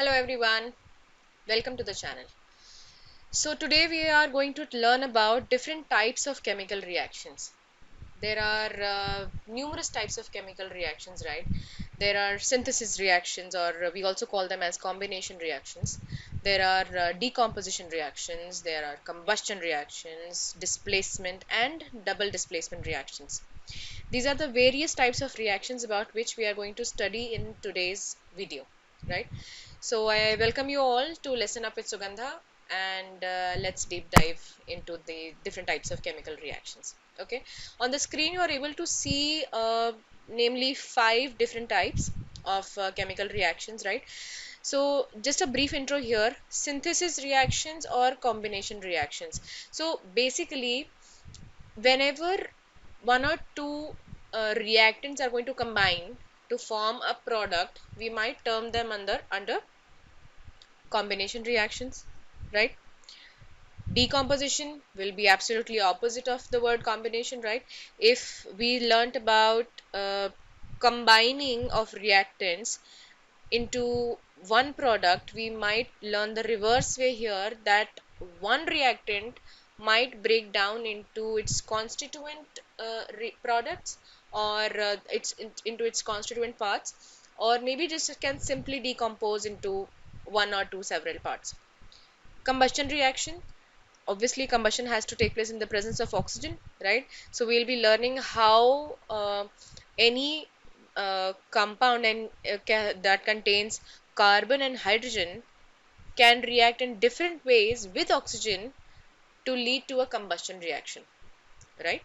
Hello everyone, welcome to the channel. So today we are going to learn about different types of chemical reactions. There are numerous types of chemical reactions, right? There are synthesis reactions, or we also call them as combination reactions. There are decomposition reactions, there are combustion reactions, displacement and double displacement reactions. These are the various types of reactions about which we are going to study in today's video, right? So I welcome you all to Listen Up with Sugandha, and let's deep dive into the different types of chemical reactions. Okay, on the screen you are able to see namely 5 different types of chemical reactions, right? So just a brief intro here: synthesis reactions or combination reactions. So basically, whenever one or two reactants are going to combine to form a product, we might term them under combination reactions, right? Decomposition will be absolutely opposite of the word combination, right? If we learnt about combining of reactants into one product, we might learn the reverse way here, that one reactant might break down into its constituent products, or into its constituent parts, or maybe just can simply decompose into one or two several parts. Combustion reaction: obviously combustion has to take place in the presence of oxygen, right? So we'll be learning how any compound that contains carbon and hydrogen can react in different ways with oxygen to lead to a combustion reaction, right?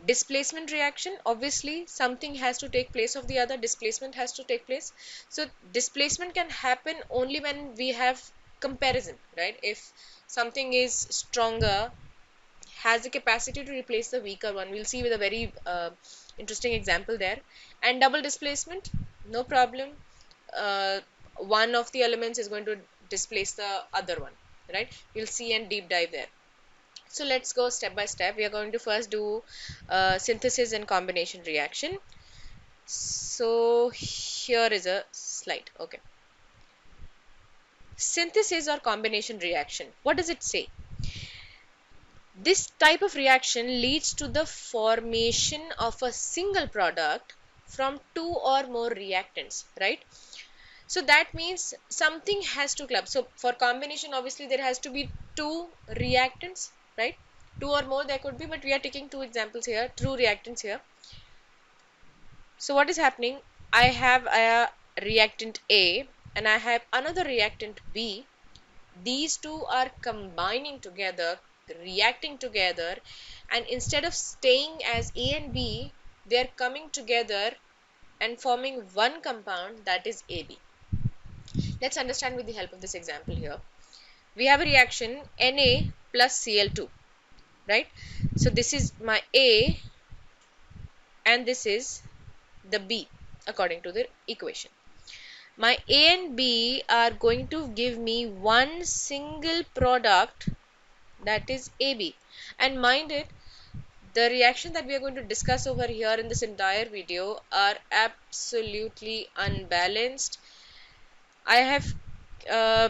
Displacement reaction: obviously something has to take place of the other, displacement has to take place. So displacement can happen only when we have comparison, right? If something is stronger, has the capacity to replace the weaker one, we'll see with a very interesting example there. And double displacement, no problem, uh, one of the elements is going to displace the other one, right? We'll see and deep dive there. So let's go step by step. We are going to first do synthesis and combination reaction. So here is a slide. Okay. Synthesis or combination reaction. What does it say? This type of reaction leads to the formation of a single product from two or more reactants, right? So that means something has to club. So for combination, obviously there has to be two reactants, right? Two or more there could be, but we are taking two examples here, two reactants here. So what is happening? I have a reactant A and I have another reactant B. These two are combining together, reacting together, and instead of staying as A and B, they are coming together and forming one compound, that is AB. Let's understand with the help of this example here. We have a reaction Na plus Cl2, right? So this is my A and this is the B according to the equation. My A and B are going to give me one single product, that is AB. And mind it, the reaction that we are going to discuss over here in this entire video are absolutely unbalanced. I have uh,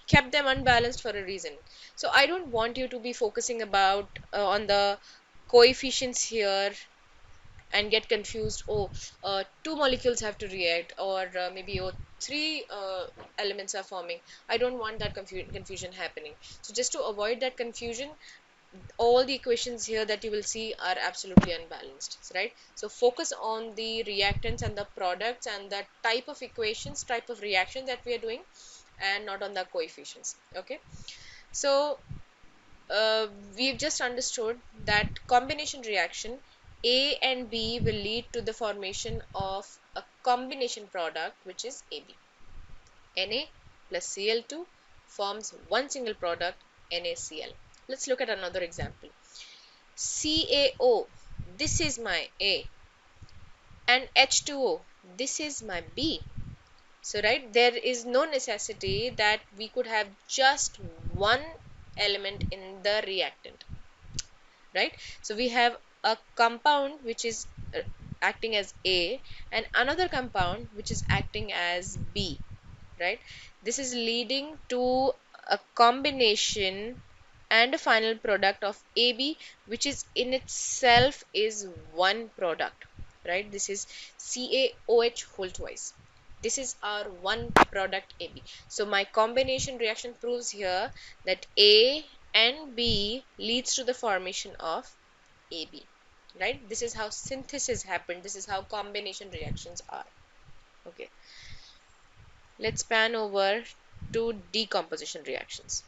kept them unbalanced for a reason. So I don't want you to be focusing about on the coefficients here and get confused. Oh, two molecules have to react, or maybe oh, three elements are forming. I don't want that confusion happening. So just to avoid that confusion, all the equations here that you will see are absolutely unbalanced, right? So focus on the reactants and the products and the type of equations, type of reaction that we are doing, and not on the coefficients. Okay, so we've just understood that combination reaction, A and B will lead to the formation of a combination product, which is AB. Na plus Cl2 forms one single product, NaCl. Let's look at another example. CaO, this is my A, and H2O, this is my B. So right, there is no necessity that we could have just one element in the reactant, right? So we have a compound which is acting as A and another compound which is acting as B, right? This is leading to a combination and a final product of AB, which is in itself is one product, right? This is CaOH whole twice. This is our one product AB. So my combination reaction proves here that A and B leads to the formation of AB, right? This is how synthesis happened. This is how combination reactions are. Okay, let's pan over to decomposition reactions.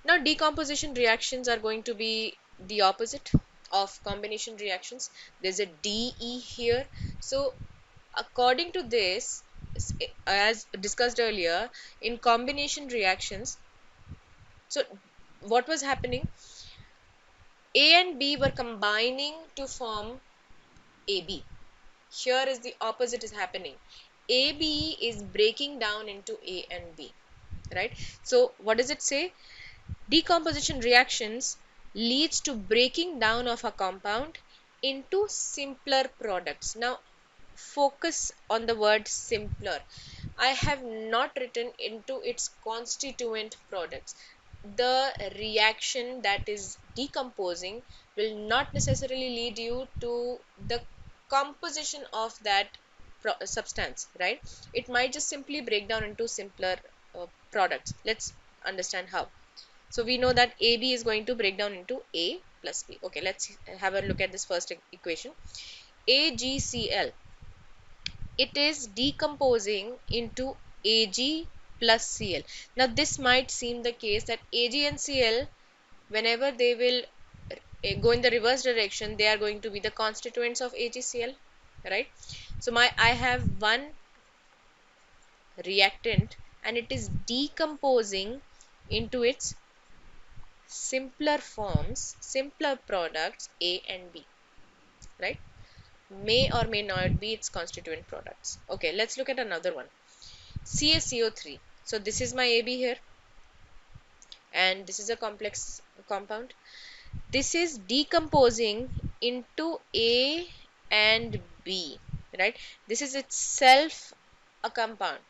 Now, decomposition reactions are going to be the opposite of combination reactions. There's a DE here. So, according to this, as discussed earlier, in combination reactions, so what was happening? A and B were combining to form AB. Here is the opposite is happening. AB is breaking down into A and B, right? So, what does it say? Decomposition reactions leads to breaking down of a compound into simpler products. Now, focus on the word simpler. I have not written into its constituent products. The reaction that is decomposing will not necessarily lead you to the composition of that substance, right? It might just simply break down into simpler products. Let's understand how. So we know that AB is going to break down into A plus B. Okay, let's have a look at this first equation. AgCl, it is decomposing into Ag plus Cl. Now this might seem the case that Ag and Cl, whenever they will go in the reverse direction, they are going to be the constituents of AgCl, right? So I have one reactant and it is decomposing into its simpler forms, simpler products A and B, right? May or may not be its constituent products. Okay, let's look at another one. CaCO3. So this is my AB here and this is a complex compound. This is decomposing into A and B, right? This is itself a compound,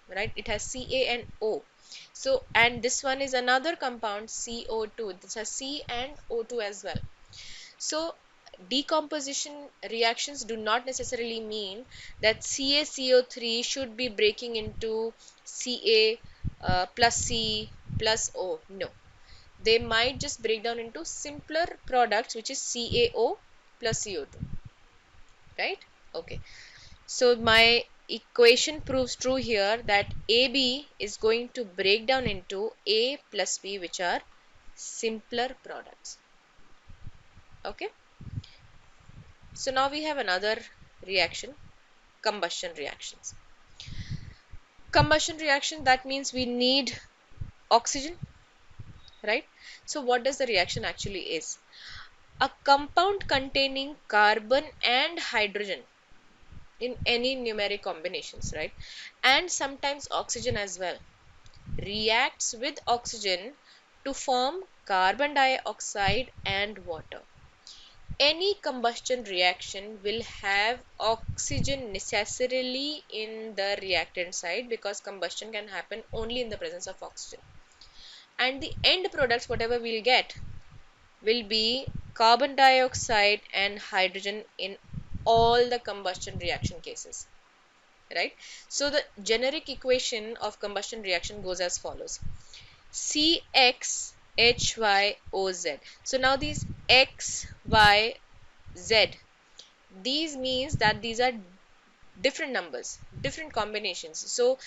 right? It has Ca and O. So, and this one is another compound CO2. This has C and O2 as well. So, decomposition reactions do not necessarily mean that CaCO3 should be breaking into Ca plus C plus O. No. They might just break down into simpler products, which is CaO plus CO2. Right? Okay. So, my equation proves true here that AB is going to break down into A plus B, which are simpler products. Okay. So now we have another reaction, combustion reactions. Combustion reaction, that means we need oxygen, right? So what does the reaction actually is? A compound containing carbon and hydrogen in any numeric combinations, right? And sometimes oxygen as well, reacts with oxygen to form carbon dioxide and water. Any combustion reaction will have oxygen necessarily in the reactant side because combustion can happen only in the presence of oxygen. And the end products, whatever we'll get, will be carbon dioxide and hydrogen in all the combustion reaction cases, right? So the generic equation of combustion reaction goes as follows: CXHYOZ. So now these X, Y, Z, these means that these are different numbers, different combinations. So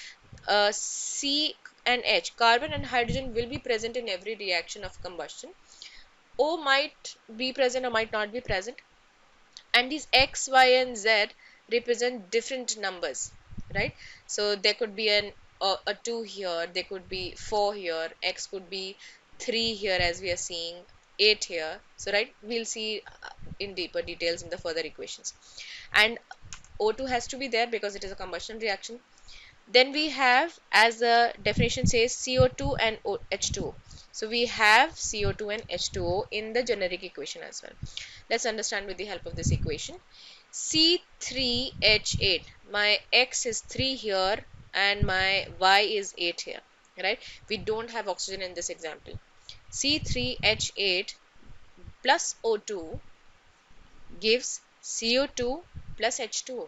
C and H, carbon and hydrogen, will be present in every reaction of combustion. O might be present or might not be present. And these X, Y, and Z represent different numbers, right? So there could be a 2 here, there could be 4 here, X could be 3 here as we are seeing, 8 here. So right, we'll see in deeper details in the further equations. And O2 has to be there because it is a combustion reaction. Then we have, as the definition says, CO2 and H2O. So we have CO2 and H2O in the generic equation as well. Let's understand with the help of this equation. C3H8. My X is 3 here, and my Y is 8 here, right? We don't have oxygen in this example. C3H8 plus O2 gives CO2 plus H2O.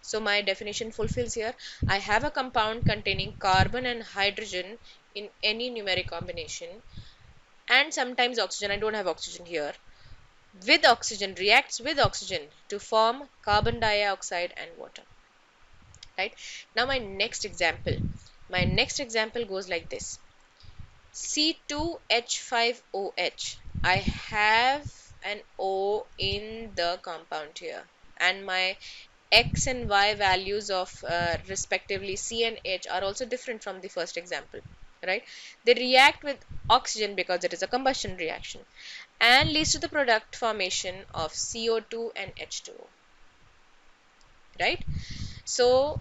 So my definition fulfills here. I have a compound containing carbon and hydrogen in any numeric combination, and sometimes oxygen. I don't have oxygen here. With oxygen, reacts with oxygen to form carbon dioxide and water. Right? Now my next example goes like this. C2H5OH. I have an O in the compound here, and my X and Y values of respectively C and H are also different from the first example, right? They react with oxygen because it is a combustion reaction and leads to the product formation of CO2 and H2O, right? So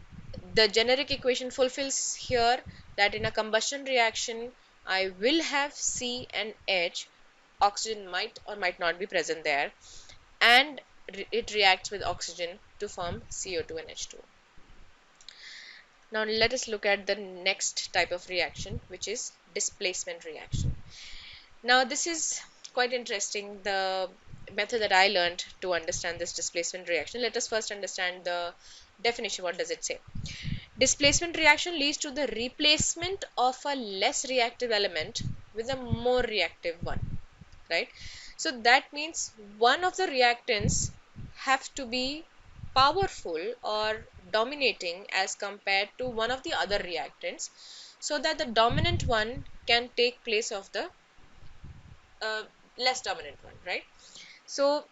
the generic equation fulfills here that in a combustion reaction, I will have C and H. Oxygen might or might not be present there, and it reacts with oxygen to form CO2 and H2O. Now let us look at the next type of reaction, which is displacement reaction. Now this is quite interesting, the method that I learned to understand this displacement reaction. Let us first understand the definition. What does it say? Displacement reaction leads to the replacement of a less reactive element with a more reactive one, right? So that means one of the reactants have to be powerful or dominating as compared to one of the other reactants, so that the dominant one can take place of the uh, less dominant one, right? So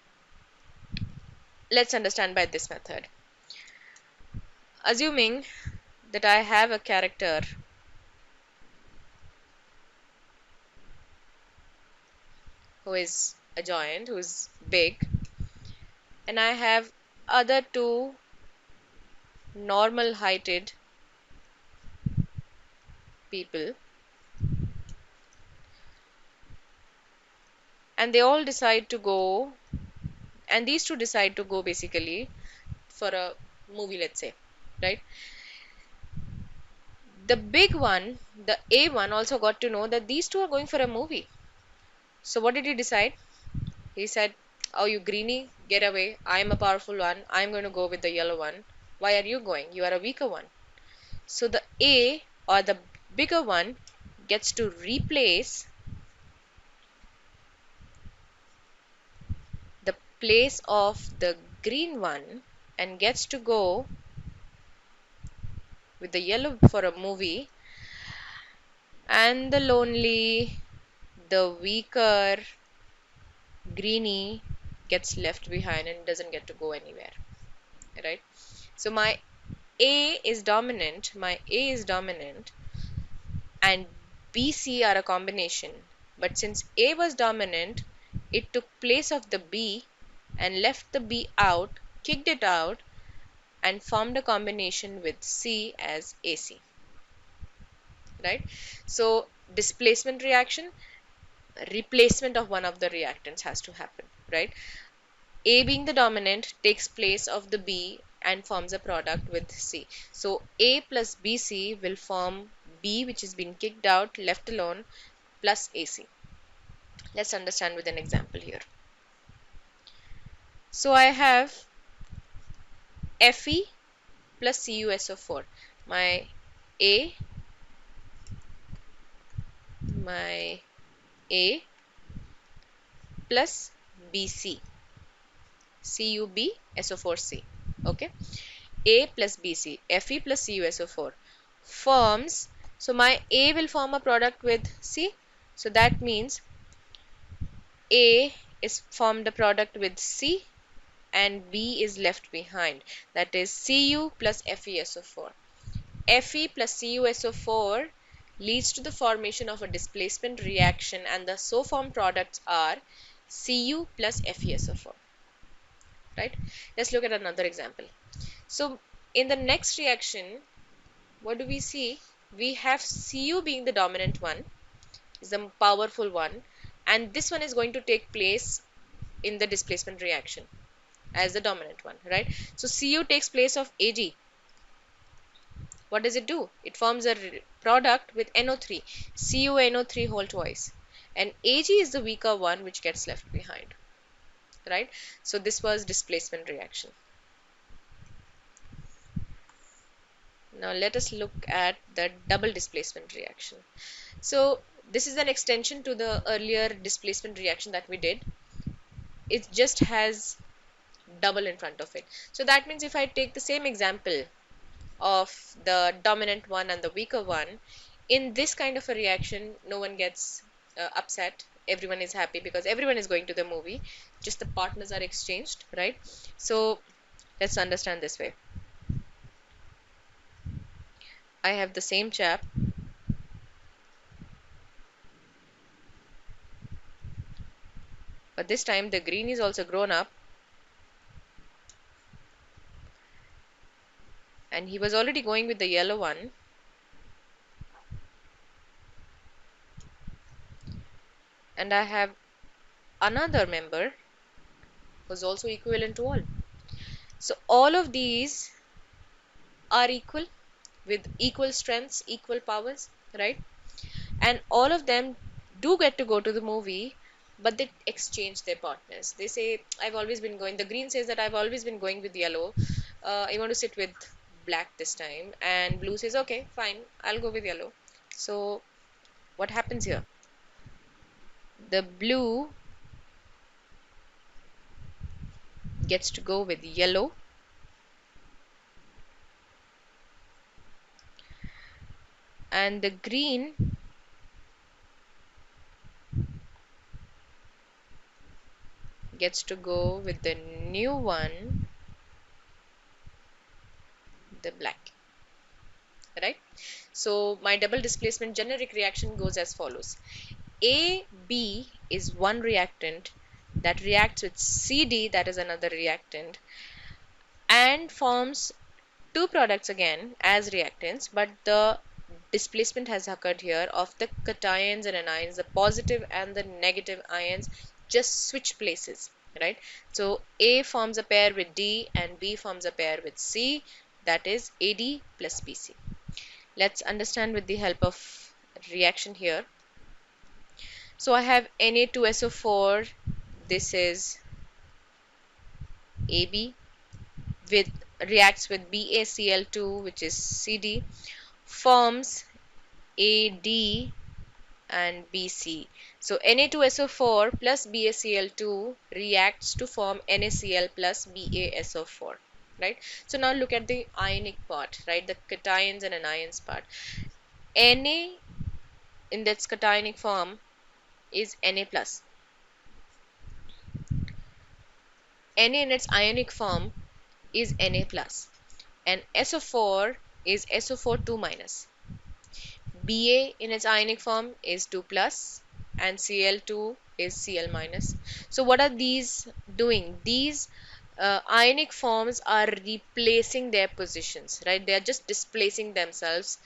let's understand by this method. Assuming that I have a character who is a giant, who is big, and I have other two normal heighted people, and they all decide to go, and these two decide to go basically for a movie, let's say, right? The big one, the A one, also got to know that these two are going for a movie. So what did he decide? He said, "Oh, you greenie, get away. I'm a powerful one. I'm going to go with the yellow one. Why are you going? You are a weaker one." So the A, or the bigger one, gets to replace the place of the green one and gets to go with the yellow for a movie, and the lonely, the weaker greenie gets left behind and doesn't get to go anywhere, right? So my A is dominant, and BC are a combination, but since A was dominant, it took place of the B and left the B out, kicked it out, and formed a combination with C as AC, right? So displacement reaction, replacement of one of the reactants has to happen, right? A being the dominant takes place of the B and forms a product with C. So A plus BC will form B, which has been kicked out, left alone, plus AC. Let's understand with an example here. So I have Fe plus CuSO4. My A, my A plus BC, CuBSO4C. Okay, A plus BC, Fe plus CuSO4 forms. So my A will form a product with C. So that means A is formed a product with C and B is left behind. That is Cu plus FeSO4. Fe plus CuSO4 leads to the formation of a displacement reaction, and the so formed products are Cu plus FeSO4. Right? Let's look at another example. So in the next reaction, what do we see? We have Cu being the dominant one, is the powerful one, and this one is going to take place in the displacement reaction as the dominant one, right? So Cu takes place of Ag, what does it do? It forms a product with NO3, CuNO3 whole twice, and Ag is the weaker one which gets left behind, right? So this was displacement reaction. Now let us look at the double displacement reaction. So this is an extension to the earlier displacement reaction that we did. It just has double in front of it. So that means if I take the same example of the dominant one and the weaker one, in this kind of a reaction, no one gets upset. Everyone is happy because everyone is going to the movie. Just the partners are exchanged, right? So let's understand this way. I have the same chap, but this time the green is also grown up, and he was already going with the yellow one. And I have another member who's also equivalent to all. So all of these are equal with equal strengths, equal powers, right? And all of them do get to go to the movie, but they exchange their partners. They say, I've always been going, the green says that I've always been going with yellow. I want to sit with black this time. And blue says, okay, fine, I'll go with yellow. So what happens here? The blue gets to go with yellow, and the green gets to go with the new one, the black, right? So my double displacement generic reaction goes as follows. AB is one reactant that reacts with CD, that is another reactant, and forms two products again as reactants, but the displacement has occurred here of the cations and anions, the positive and the negative ions just switch places, right? So A forms a pair with D and B forms a pair with C, that is AD plus BC. Let's understand with the help of reaction here. So I have Na2SO4, this is AB, with reacts with BaCl2, which is CD, forms AD and BC. So Na2SO4 plus BaCl2 reacts to form NaCl plus BaSO4, right? So now look at the ionic part, right? The cations and anions part. Na in its cationic form is Na plus. Na in its ionic form is Na plus, and SO4 is SO4 2 minus. Ba in its ionic form is 2 plus, and Cl2 is Cl minus. So what are these doing? These ionic forms are replacing their positions, right? They are just displacing themselves.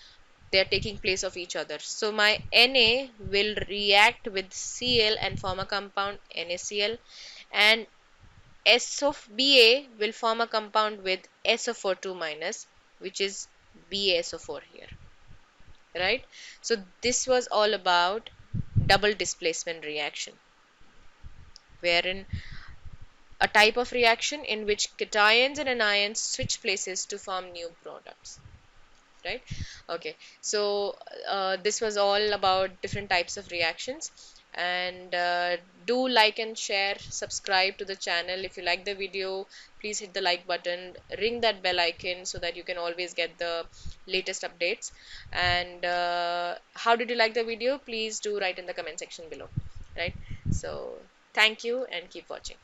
They are taking place of each other. So my Na will react with Cl and form a compound NaCl, and S of Ba will form a compound with SO4 2 minus, which is BaSO4 here, right? So this was all about double displacement reaction, wherein a type of reaction in which cations and anions switch places to form new products, right? Okay, so this was all about different types of reactions, and do like and share, subscribe to the channel. If you like the video, please hit the like button, ring that bell icon so that you can always get the latest updates. And how did you like the video? Please do write in the comment section below, right? So thank you and keep watching.